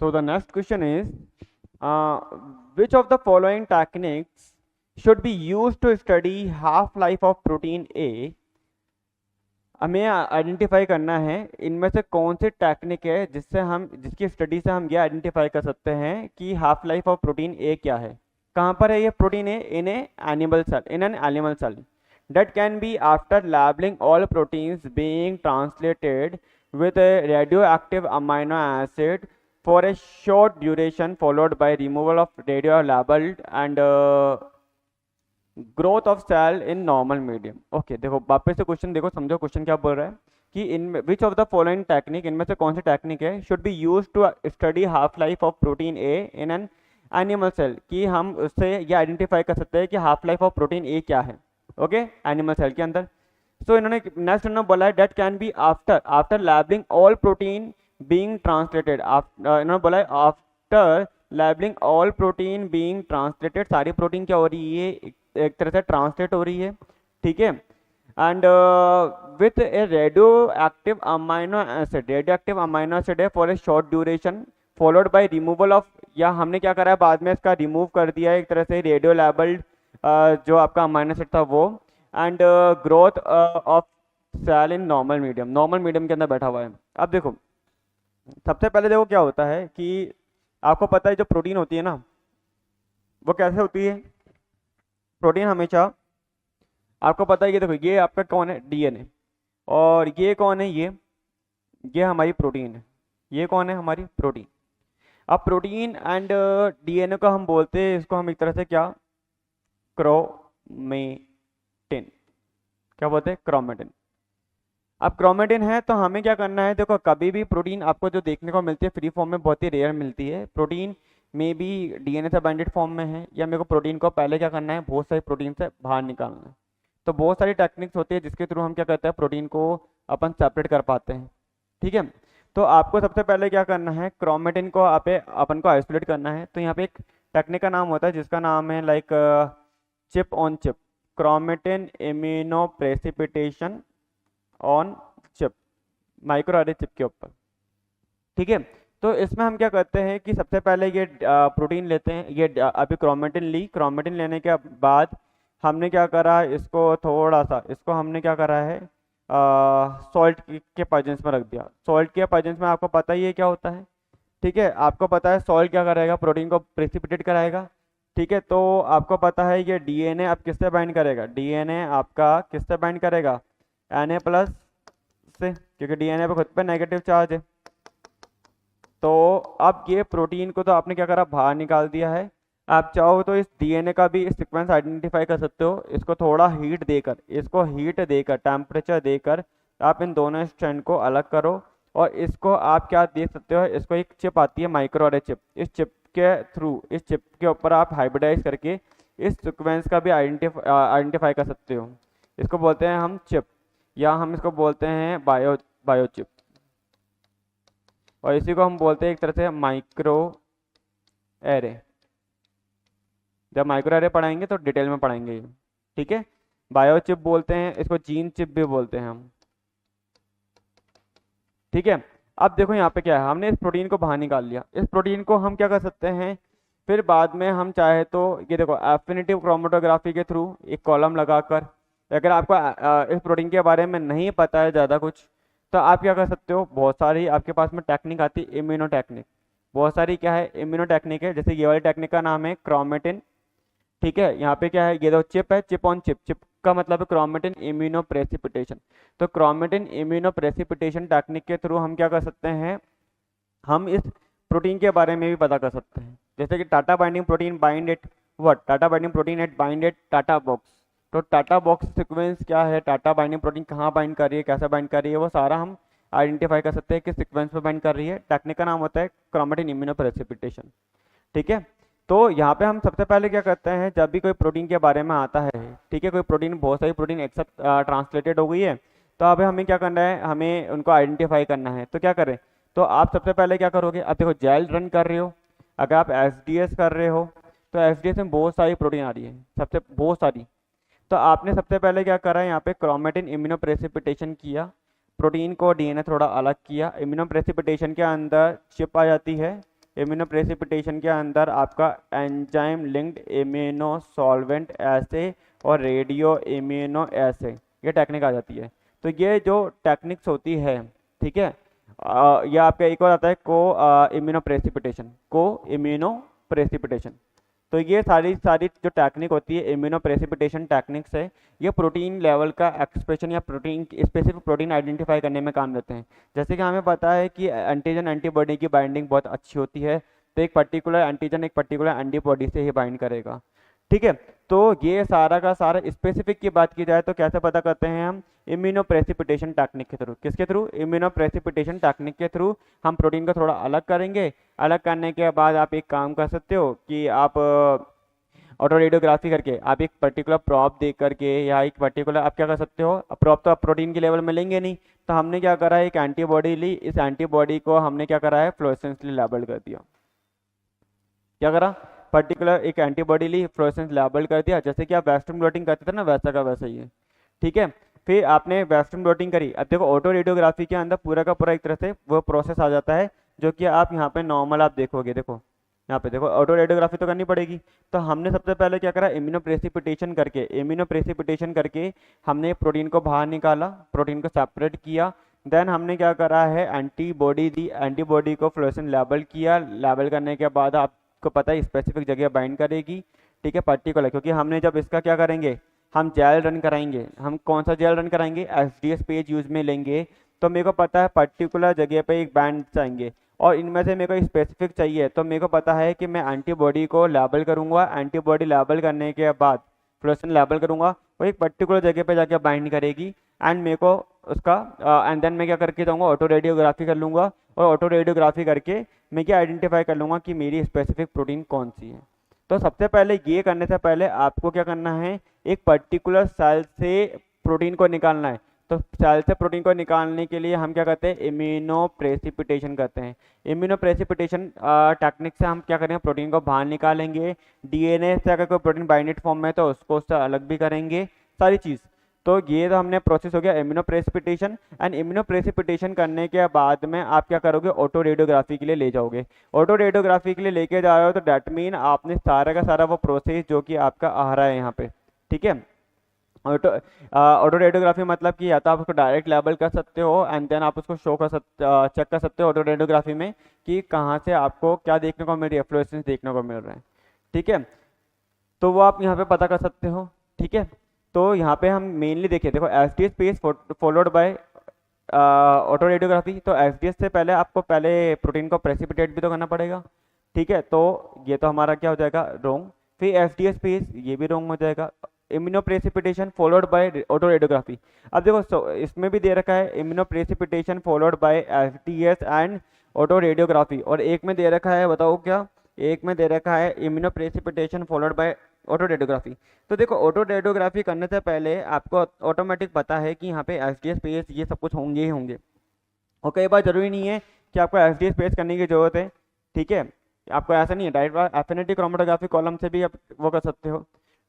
So the next question is, uh, which of the following techniques should be used to study half-life of protein A? हमें identify करना है इनमें से कौन सी टेक्निक है जिसकी स्टडी से हम ये आइडेंटिफाई कर सकते हैं कि half life of protein A क्या है। कहाँ पर है ये protein A? In a animal cell, in an animal cell that can be after labeling all proteins being translated with a radioactive amino acid for a short duration followed by removal of radio labeled and growth of cell in normal medium. Okay, देखो वापस से question देखो, समझो question क्या बोल रहा है कि in which of the following technique, इनमें से कौन सी टेक्निक है should be use to study half life of protein A in an animal cell, कि हम उससे ये आइडेंटिफाई कर सकते हैं कि half life of protein A क्या है। ओके, एनिमल सेल के अंदर। सो इन्होंने नेक्स्ट इन्होंने बोला है that can be after labelling all protein being translated. इन्होंने बोला है after labelling all protein being translated, सारी प्रोटीन क्या हो रही है? एक तरह से ट्रांसलेट हो रही है, ठीक है। And with a radioactive amino acid, radioactive amino acid है for a short duration followed by removal of, या हमने क्या करा है बाद में इसका रिमूव कर दिया है एक तरह से रेडियो लेबल्ड जो आपका अमाइनो एसिड था वो, and growth of cell in normal medium, normal medium के अंदर बैठा हुआ है। अब देखो सबसे पहले देखो क्या होता है कि आपको पता है जो प्रोटीन होती है ना वो कैसे होती है। प्रोटीन हमेशा आपको पता है कि देखो ये आपका कौन है? डीएनए। और ये कौन है? ये हमारी प्रोटीन है। ये कौन है? हमारी प्रोटीन। अब प्रोटीन एंड डीएनए को हम बोलते हैं, इसको हम एक तरह से क्या, क्रोमेटिन। क्या बोलते हैं? क्रोमेटिन। अब क्रोमेटिन है तो हमें क्या करना है, देखो कभी भी प्रोटीन आपको जो देखने को मिलती है फ्री फॉर्म में बहुत ही रेयर मिलती है। प्रोटीन में भी डीएनए से बाइंडेड फॉर्म में है, या मेरे को प्रोटीन को पहले क्या करना है, बहुत सारी प्रोटीन से बाहर निकालना है। तो बहुत सारी टेक्निक्स होती है जिसके थ्रू हम क्या करते हैं, प्रोटीन को अपन सेपरेट कर पाते हैं, ठीक है। तो आपको सबसे पहले क्या करना है, क्रोमेटिन को अपन को आइसोलेट करना है। तो यहाँ पे एक टेक्निक का नाम होता है जिसका नाम है like chip on chip, chromatin immuno precipitation on chip, micro अरे चिप के ऊपर, ठीक है। तो इसमें हम क्या करते हैं कि सबसे पहले ये प्रोटीन लेते हैं, ये अभी क्रोमेटिन ली, क्रोमेटिन लेने के बाद हमने क्या करा, इसको थोड़ा सा, इसको हमने क्या करा है सॉल्ट के प्रेजेंस में रख दिया। सॉल्ट के प्रेजेंस में आपको पता ही है क्या होता है, ठीक है। आपको पता है सॉल्ट क्या करेगा, प्रोटीन को प्रेसिपिटेट कराएगा, ठीक है। तो आपको पता है ये डीएनए अब किससे बाइंड करेगा, डीएनए आपका किससे बाइंड करेगा, Na+ से, क्योंकि डीएनए पे खुद पे नेगेटिव चार्ज है। तो अब ये प्रोटीन को तो आपने क्या करा, बाहर निकाल दिया है। आप चाहो तो इस डीएनए का भी सीक्वेंस आइडेंटिफाई कर सकते हो, इसको थोड़ा हीट देकर, इसको हीट देकर, टेम्परेचर देकर आप इन दोनों स्ट्रैंड को अलग करो। और इसको आप क्या देख सकते हो, इसको एक चिप आती है माइक्रो अरे चिप, इस चिप के थ्रू, इस चिप के ऊपर आप हाइब्रिडाइज करके इस सीक्वेंस का भी आइडेंटिफाई कर सकते हो। इसको बोलते हैं हम चिप, या हम इसको बोलते हैं बायोचिप, और इसी को हम बोलते हैं एक तरह से माइक्रो एरे। जब माइक्रो एरे पढ़ाएंगे तो डिटेल में पढ़ाएंगे ये, ठीक है। बायोचिप बोलते हैं इसको, जीन चिप भी बोलते हैं हम, ठीक है। अब देखो यहाँ पे क्या है, हमने इस प्रोटीन को बाहर निकाल लिया। इस प्रोटीन को हम क्या कर सकते हैं, फिर बाद में हम चाहे तो ये देखो एफिनिटिव क्रोमेटोग्राफी के थ्रू एक कॉलम लगाकर, अगर आपको इस प्रोटीन के बारे में नहीं पता है ज़्यादा कुछ, तो आप क्या कर सकते हो, बहुत सारी आपके पास में टेक्निक आती है, इम्यूनो टेक्निक, बहुत सारी क्या है इम्यूनो टेक्निक है। जैसे ये वाली टेक्निक का नाम है क्रोमेटिन, ठीक है। यहाँ पे क्या है, ये दो चिप है, चिप ऑन चिप, चिप का मतलब है क्रोमेटिन इम्यूनो प्रेसिपिटेशन। तो क्रोमेटिन इम्यूनो प्रेसिपिटेशन टेक्निक के थ्रू हम क्या कर सकते हैं, हम इस प्रोटीन के बारे में भी पता कर सकते हैं। जैसे कि TATA binding protein bind at what, TATA binding protein at bind at TATA box. तो टाटा बॉक्स सीक्वेंस क्या है, टाटा बाइंडिंग प्रोटीन कहाँ बाइंड कर रही है, कैसे बाइंड कर रही है, वो सारा हम आइडेंटिफाई कर सकते हैं कि सीक्वेंस पे बाइंड कर रही है। टेक्निक का नाम होता है क्रोमेटिन इम्यूनो प्रेसिपिटेशन, ठीक है। तो यहाँ पे हम सबसे पहले क्या करते हैं, जब भी कोई प्रोटीन के बारे में आता है, ठीक है, कोई प्रोटीन, बहुत सारी प्रोटीन एक साथ ट्रांसलेटेड हो गई है, तो अब हमें क्या करना है, हमें उनको आइडेंटिफाई करना है। तो क्या करें, तो आप सबसे पहले क्या करोगे, अब देखो जेल रन कर रहे हो, अगर आप एसडीएस कर रहे हो तो एसडीएस में बहुत सारी प्रोटीन आ रही है, सबसे बहुत सारी। तो आपने सबसे पहले क्या करा है, यहाँ पे क्रोमेटिन इम्यूनो प्रेसिपिटेशन किया, प्रोटीन को डीएनए थोड़ा अलग किया, इम्यूनो प्रेसिपिटेशन के अंदर चिप आ जाती है, इम्यूनो प्रेसिपिटेशन के अंदर आपका एंजाइम लिंक्ड इम्यूनो सॉल्वेंट ऐसे और रेडियो इम्यूनो ऐसे, ये टेक्निक आ जाती है। तो ये जो टेक्निक्स होती है, ठीक है, यह आपका एक और आता है को इम्यूनो प्रेसिपिटेशन, को इम्यूनो प्रेसिपिटेशन। तो ये सारी सारी जो टेक्निक होती है इम्यूनो प्रेसिपिटेशन टेक्निक्स है, ये प्रोटीन लेवल का एक्सप्रेशन या प्रोटीन स्पेसिफिक प्रोटीन आइडेंटिफाई करने में काम देते हैं। जैसे कि हमें पता है कि एंटीजन एंटीबॉडी की बाइंडिंग बहुत अच्छी होती है, तो एक पर्टिकुलर एंटीजन एक पर्टिकुलर एंटीबॉडी से ही बाइंड करेगा, ठीक है। तो ये सारा का सारा स्पेसिफिक की बात की जाए तो कैसे पता करते हैं हम, इम्यूनो प्रेसिपिटेशन टेक्निक के थ्रू। किसके थ्रू? इम्यूनो प्रेसिपिटेशन टेक्निक के थ्रू हम प्रोटीन को थोड़ा अलग करेंगे। अलग करने के बाद आप एक काम कर सकते हो कि आप ऑटो रेडियोग्राफी करके आप एक पर्टिकुलर प्रॉप देख करके या एक पर्टिकुलर आप क्या कर सकते हो, प्रॉप तो आप प्रोटीन के लेवल में लेंगे नहीं, तो हमने क्या करा है, एक एंटीबॉडी ली, इस एंटीबॉडी को हमने क्या करा है, फ्लोरेसेंसली लेबल कर दिया। क्या करा, पर्टिकुलर एक एंटीबॉडी ली, फ्लोरेसेंस लेबल कर दिया। जैसे कि आप वेस्टर्न ब्लॉटिंग करते थे ना, वैसा का वैसा ही है, ठीक है। फिर आपने वेस्टर्न ब्लॉटिंग करी। अब देखो ऑटो रेडियोग्राफी के अंदर पूरा का पूरा एक तरह से वो प्रोसेस आ जाता है, जो कि आप यहाँ पे नॉर्मल आप देखोगे, देखो यहाँ पे देखो ऑटो रेडियोग्राफी तो करनी पड़ेगी। तो हमने सबसे पहले क्या करा, इम्यूनो प्रेसिपिटेशन करके हमने प्रोटीन को बाहर निकाला, प्रोटीन को सेपरेट किया। देन हमने क्या करा है, एंटीबॉडी दी, एंटीबॉडी को फ्लोरेसेंस लेबल किया। लेबल करने के बाद आपको पता है स्पेसिफिक जगह बाइंड करेगी, ठीक है, पर्टिकुलर। क्योंकि हमने जब इसका क्या करेंगे, हम जेल रन कराएंगे। हम कौन सा जेल रन कराएंगे, एसडीएस पेज यूज में लेंगे। तो मेरे को पता है पर्टिकुलर जगह पे एक बैंड चाहिए और इनमें से मेरे को स्पेसिफिक चाहिए, तो मेरे को पता है कि मैं एंटीबॉडी को लेबल करूंगा। एंटीबॉडी लेबल करने के बाद फ्लोरेसेंस लेबल करूंगा, वो एक पर्टिकुलर जगह पे जाके बाइंड करेगी एंड मेरे को उसका एंड देन मैं क्या करके जाऊंगा, ऑटो रेडियोग्राफी कर लूंगा। और ऑटो रेडियोग्राफी करके मैं क्या आइडेंटिफाई कर लूंगा कि मेरी स्पेसिफिक प्रोटीन कौन सी है। तो सबसे पहले ये करने से पहले आपको क्या करना है, एक पर्टिकुलर सेल से प्रोटीन को निकालना है। तो सेल से प्रोटीन को निकालने के लिए हम क्या करते हैं, इम्यूनो प्रेसिपिटेशन करते हैं। इम्यूनो प्रेसिपिटेशन टेक्निक से हम क्या करेंगे, प्रोटीन को बाहर निकालेंगे। डीएनए से अगर कोई प्रोटीन बाइंडेड फॉर्म में तो उसको उससे अलग भी करेंगे, सारी चीज़। तो ये तो हमने प्रोसेस हो गया immuno precipitation. And immuno precipitation करने के बाद में आप क्या करोगे, ऑटो रेडियोग्राफी के लिए ले जाओगे। ऑटो रेडियोग्राफी के लिए लेके जा रहे हो तो डैट मीन आपने सारा का सारा वो प्रोसेस जो कि आपका आ रहा है यहाँ पे, ठीक है। ऑटो रेडियोग्राफी मतलब कि या तो आप उसको डायरेक्ट लेबल कर सकते हो एंड देन आप उसको शो कर सकते, चेक कर सकते हो ऑटो रेडियोग्राफी में कि कहाँ से आपको क्या देखने को मिल रही है, फ्लोरेसेंस देखने को मिल रहा है, ठीक है। तो वो आप यहाँ पे पता कर सकते हो, ठीक है। तो यहाँ पे हम मेनली देखिए, देखो SDS page followed by auto radiography. तो एसडीएस से पहले आपको पहले प्रोटीन को प्रेसिपिटेट भी तो करना पड़ेगा, ठीक है। तो ये तो हमारा क्या हो जाएगा, रोंग। फिर एसडीएस पेज, ये भी रोंग हो जाएगा। Immuno precipitation followed by auto radiography. अब देखो इसमें भी दे रखा है immuno precipitation followed by SDS and auto radiography, और एक में दे रखा है, बताओ क्या, एक में दे रखा है immuno precipitation followed by auto radiography. तो देखो ऑटो रेडियोग्राफी करने से पहले आपको ऑटोमेटिक पता है कि यहाँ पे एसडीएस पेज ये सब कुछ होंगे ही होंगे, और कई बार जरूरी नहीं है कि आपको एसडीएस पेज करने की जरूरत है, ठीक है। आपको ऐसा नहीं है, डायरेक्ट एफिनिटी क्रोमेटोग्राफी कॉलम से भी आप वो कर सकते हो,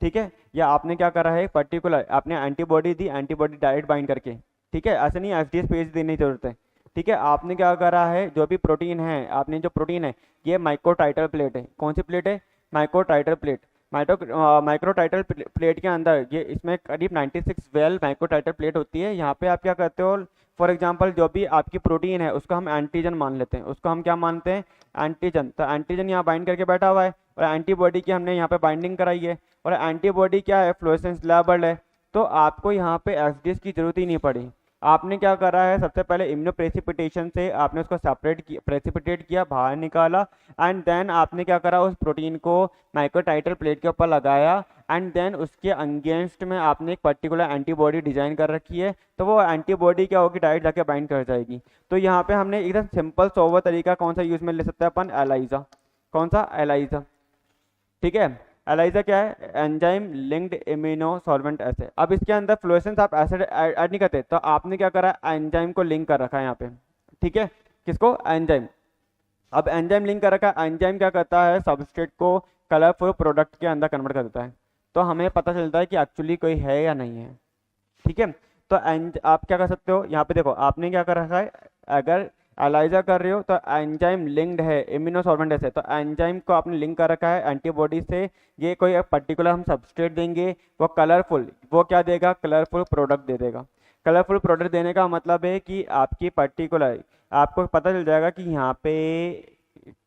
ठीक है। या आपने क्या करा है, पर्टिकुलर आपने एंटीबॉडी दी, एंटीबॉडी डायरेक्ट बाइंड करके, ठीक है। ऐसा नहीं एसडीएस पेज देने की जरूरत है, ठीक है। आपने क्या करा है, जो भी प्रोटीन है, आपने जो प्रोटीन है, ये माइक्रोटाइटल प्लेट है। कौन सी प्लेट है, माइक्रोटाइटल प्लेट। माइक्रोटाइटल प्लेट के अंदर ये इसमें करीब 96 वेल माइक्रोटाइटल प्लेट होती है। यहाँ पे आप क्या करते हो, फॉर एग्जांपल जो भी आपकी प्रोटीन है उसको हम एंटीजन मान लेते हैं, उसको हम क्या मानते हैं, एंटीजन। तो एंटीजन यहाँ बाइंड करके बैठा हुआ है और एंटीबॉडी की हमने यहाँ पे बाइंडिंग कराई है, और एंटीबॉडी क्या है, फ्लोरेसेंस लेबल्ड है। तो आपको यहाँ पे एसडीएस की जरूरत ही नहीं पड़ी। आपने क्या करा है, सबसे पहले इम्यूनो प्रेसिपिटेशन से आपने उसको सेपरेट किया, प्रेसिपिटेट किया, बाहर निकाला एंड देन आपने क्या करा, उस प्रोटीन को माइक्रोटाइटल प्लेट के ऊपर लगाया एंड देन उसके अगेंस्ट में आपने एक पर्टिकुलर एंटीबॉडी डिजाइन कर रखी है। तो वो एंटीबॉडी क्या होगी, डायरेक्ट जाके बाइंड कर जाएगी। तो यहाँ पे हमने एकदम सिंपल सोवर तरीका कौन सा यूज में ले सकते हैं अपन, एलाइजा। कौन सा, एलाइजा, ठीक है। एलाइजा क्या है, एंजाइम लिंक्ड इम्यूनो सॉल्वेंट एसे। अब इसके अंदर फ्लोरेसेंस आप एसिड ऐड नहीं करते, तो आपने क्या करा, एंजाइम को लिंक कर रखा है यहाँ पे, ठीक है। किसको, एंजाइम। अब एंजाइम लिंक कर रखा है, एंजाइम क्या करता है, सबस्ट्रेट को कलरफुल प्रोडक्ट के अंदर कन्वर्ट कर देता है। तो हमें पता चलता है कि एक्चुअली कोई है या नहीं है, ठीक है। तो आप क्या कर सकते हो, यहाँ पे देखो आपने क्या कर रखा है, अगर एलाइजा कर रहे हो तो एंजाइम लिंक्ड है, इम्यूनो सॉल्वेंट है, तो एंजाइम को आपने लिंक कर रखा है एंटीबॉडी से। ये कोई पर्टिकुलर हम सबस्ट्रेट देंगे, वो कलरफुल, वो क्या देगा, कलरफुल प्रोडक्ट दे देगा। कलरफुल प्रोडक्ट देने का मतलब है कि आपकी पर्टिकुलर, आपको पता चल जाएगा कि यहाँ पे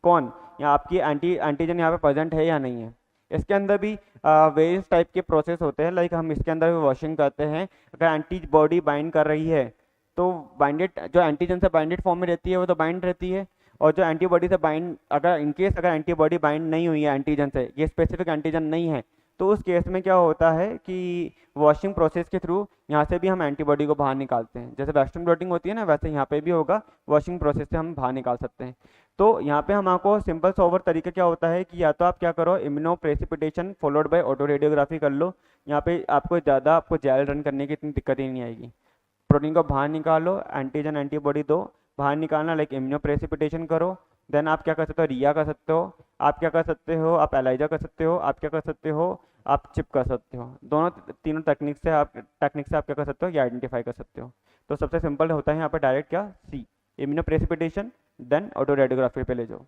कौन, या आपकी एंटीजन यहाँ पे प्रेजेंट है या नहीं है। इसके अंदर भी वेरियस टाइप के प्रोसेस होते हैं, लाइक हम इसके अंदर भी वॉशिंग करते हैं। अगर एंटीबॉडी बाइंड कर रही है तो बाइंडेड, जो एंटीजन से बाइंडेड फॉर्म में रहती है वो तो बाइंड रहती है, और जो एंटीबॉडी से बाइंड, अगर इनकेस अगर एंटीबॉडी बाइंड नहीं हुई है एंटीजन से, ये स्पेसिफिक एंटीजन नहीं है, तो उस केस में क्या होता है कि वॉशिंग प्रोसेस के थ्रू यहाँ से भी हम एंटीबॉडी को बाहर निकालते हैं। जैसे वेस्टर्न ब्लॉटिंग होती है ना, वैसे यहाँ पे भी होगा, वॉशिंग प्रोसेस से हम बाहर निकाल सकते हैं। तो यहाँ पे हमको सिंपल सोवर तरीका क्या होता है कि या तो आप क्या करो, immuno precipitation followed by auto radiography कर लो। यहाँ पे आपको ज़्यादा आपको जेल रन करने की इतनी दिक्कत ही नहीं आएगी। प्रोटीन को बाहर निकालो, एंटीजन एंटीबॉडी दो, बाहर निकालना लाइक इम्यूनो प्रेसिपिटेशन करो। देन आप क्या कर सकते हो, रिया कर सकते हो, आप क्या कर सकते हो, आप एलाइजा कर सकते हो, आप क्या कर सकते हो, आप चिप कर सकते हो। दोनों तीनों टेक्निक से आप क्या कर सकते हो, ये आइडेंटिफाई कर सकते हो। तो सबसे सिंपल होता है यहाँ पर डायरेक्ट क्या, see, immunoprecipitation, then autoradiography पे ले जाओ।